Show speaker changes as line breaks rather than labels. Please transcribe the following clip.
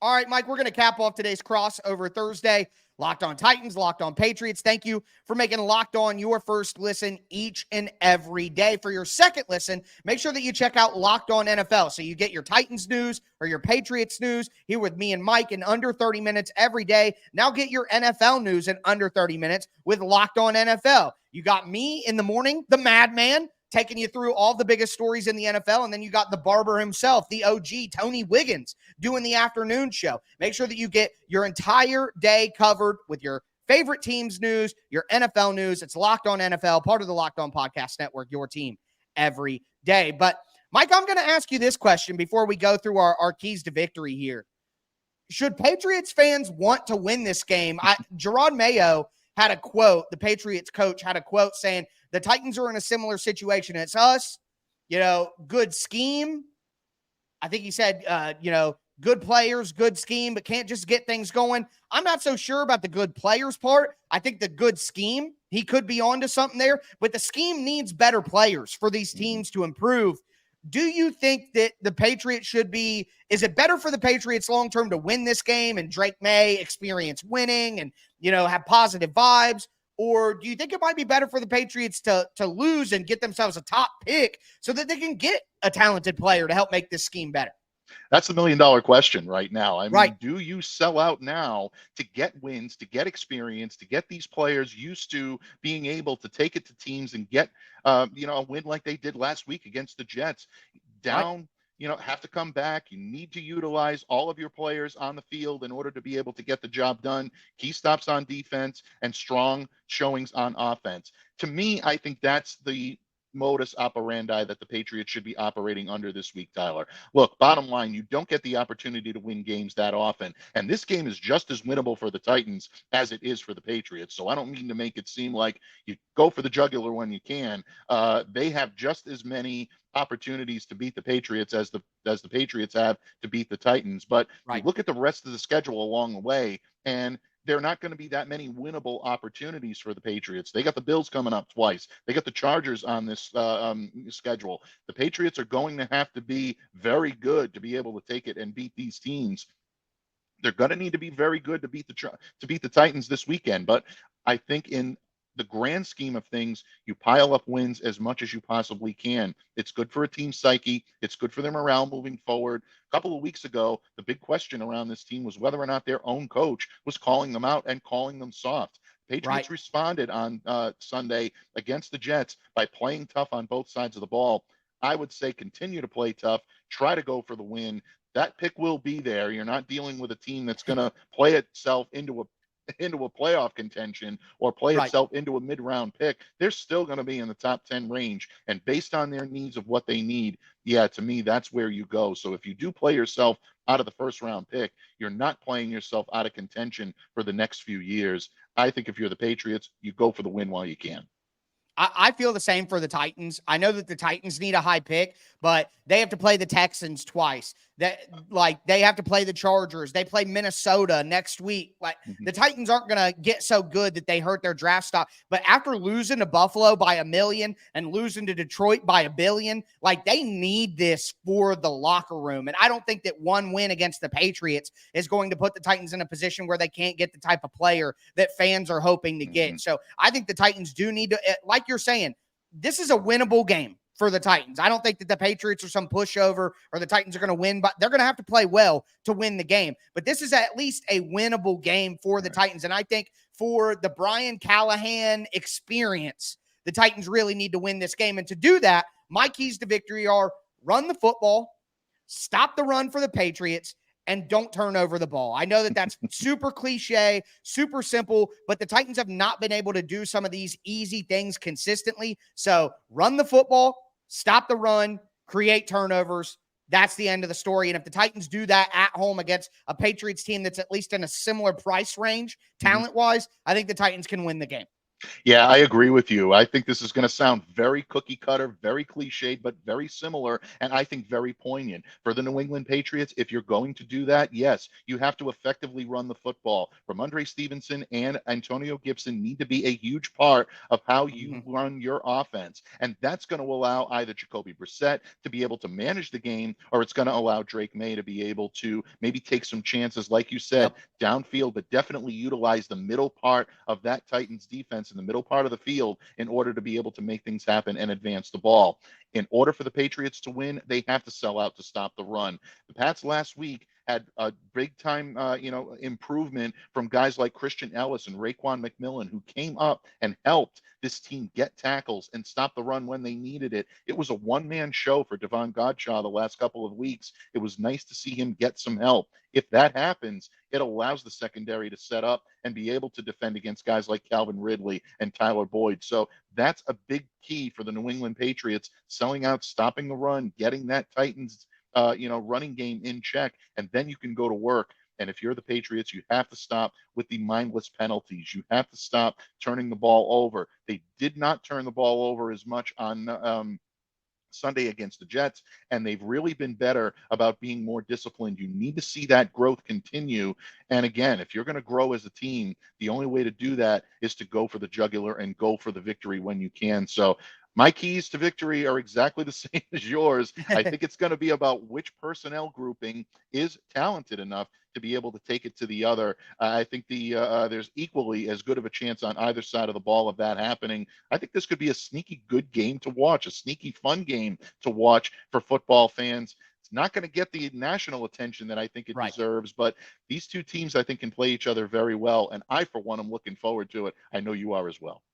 All right, Mike, we're going to cap off today's crossover Thursday. Locked on Titans, Locked on Patriots. Thank you for making Locked On your first listen each and every day. For your second listen, make sure that you check out Locked On NFL so you get your Titans news or your Patriots news here with me and Mike in under 30 minutes every day. Now get your NFL news in under 30 minutes with Locked On NFL. You got me in the morning, the madman, taking you through all the biggest stories in the NFL. And then you got the barber himself, the OG, Tony Wiggins, doing the afternoon show. Make sure that you get your entire day covered with your favorite team's news, your NFL news. It's Locked On NFL, part of the Locked On Podcast Network, your team every day. But, Mike, I'm going to ask you this question before we go through our keys to victory here. Should Patriots fans want to win this game? Gerard Mayo had a quote, the Patriots coach had a quote saying, the Titans are in a similar situation. It's us, good scheme. I think he said, good players, good scheme, but can't just get things going. I'm not so sure about the good players part. I think the good scheme, he could be onto something there, but the scheme needs better players for these teams to improve. Do you think that the Patriots is it better for the Patriots long-term to win this game and Drake May experience winning and, have positive vibes? Or do you think it might be better for the Patriots to lose and get themselves a top pick so that they can get a talented player to help make this scheme better?
That's the $1,000,000 question right now. I mean,
right.
Do you sell out now to get wins, to get experience, to get these players used to being able to take it to teams and get, a win like they did last week against the Jets? Down, have to come back. You need to utilize all of your players on the field in order to be able to get the job done. Key stops on defense and strong showings on offense. To me, I think that's the modus operandi that the Patriots should be operating under this week, Tyler. Look, bottom line, you don't get the opportunity to win games that often. And this game is just as winnable for the Titans as it is for the Patriots. So I don't mean to make it seem like you go for the jugular when you can. They have just as many opportunities to beat the Patriots as the Patriots have to beat the Titans. But you look at the rest of the schedule along the way, and there are not going to be that many winnable opportunities for the Patriots. They got the Bills coming up twice. They got the Chargers on this schedule. The Patriots are going to have to be very good to be able to take it and beat these teams. They're going to need to be very good to beat the Titans this weekend. But I think in the grand scheme of things, you pile up wins as much as you possibly can. It's good for a team's psyche. It's good for their morale moving forward. A couple of weeks ago, the big question around this team was whether or not their own coach was calling them out and calling them soft. Patriots responded on Sunday against the Jets by playing tough on both sides of the ball. I would say continue to play tough, try to go for the win. That pick will be there. You're not dealing with a team that's going to play itself into a playoff contention or play itself into a mid-round pick. They're still going to be in the top 10 range. And based on their needs of what they need, to me, that's where you go. So if you do play yourself out of the first round pick, you're not playing yourself out of contention for the next few years. I think if you're the Patriots, you go for the win while you can.
I feel the same for the Titans. I know that the Titans need a high pick, but they have to play the Texans twice. They have to play the Chargers. They play Minnesota next week. The Titans aren't going to get so good that they hurt their draft stock. But after losing to Buffalo by 1 million and losing to Detroit by 1 billion, they need this for the locker room. And I don't think that one win against the Patriots is going to put the Titans in a position where they can't get the type of player that fans are hoping to get. So I think the Titans do need to, like you're saying, this is a winnable game for the Titans. I don't think that the Patriots are some pushover or the Titans are going to win, but they're going to have to play well to win the game. But this is at least a winnable game for the Titans. And I think for the Brian Callahan experience, the Titans really need to win this game. And to do that, my keys to victory are run the football, stop the run for the Patriots, and don't turn over the ball. I know that that's super cliche, super simple, but the Titans have not been able to do some of these easy things consistently. So run the football, stop the run, create turnovers. That's the end of the story. And if the Titans do that at home against a Patriots team that's at least in a similar price range, talent-wise, I think the Titans can win the game.
Yeah, I agree with you. I think this is going to sound very cookie cutter, very cliched, but very similar, and I think very poignant. For the New England Patriots, if you're going to do that, yes, you have to effectively run the football. Ramondre Stevenson and Antonio Gibson need to be a huge part of how you
Hmm.
run your offense. And that's going to allow either Jacoby Brissett to be able to manage the game, or it's going to allow Drake May to be able to maybe take some chances, like you said,
Yep.
downfield, but definitely utilize the middle part of that Titans defense in the middle part of the field in order to be able to make things happen and advance the ball. In order for the Patriots to win, they have to sell out to stop the run. The Pats last week had a big time, improvement from guys like Christian Ellis and Raekwon McMillan, who came up and helped this team get tackles and stop the run when they needed it. It was a one-man show for Devon Godshaw the last couple of weeks. It was nice to see him get some help. If that happens, it allows the secondary to set up and be able to defend against guys like Calvin Ridley and Tyler Boyd. So that's a big key for the New England Patriots, selling out, stopping the run, getting that Titans running game in check, and then you can go to work. And if you're the Patriots, you have to stop with the mindless penalties. You have to stop turning the ball over. They did not turn the ball over as much on Sunday against the Jets, and they've really been better about being more disciplined. You need to see that growth continue. And again, if you're going to grow as a team, the only way to do that is to go for the jugular and go for the victory when you can. So my keys to victory are exactly the same as yours. I think it's going to be about which personnel grouping is talented enough to be able to take it to the other. I think there's equally as good of a chance on either side of the ball of that happening. I think this could be a sneaky good game to watch, a sneaky fun game to watch for football fans. It's not going to get the national attention that I think it
Right.
deserves, but these two teams I think can play each other very well. And I, for one, am looking forward to it. I know you are as well.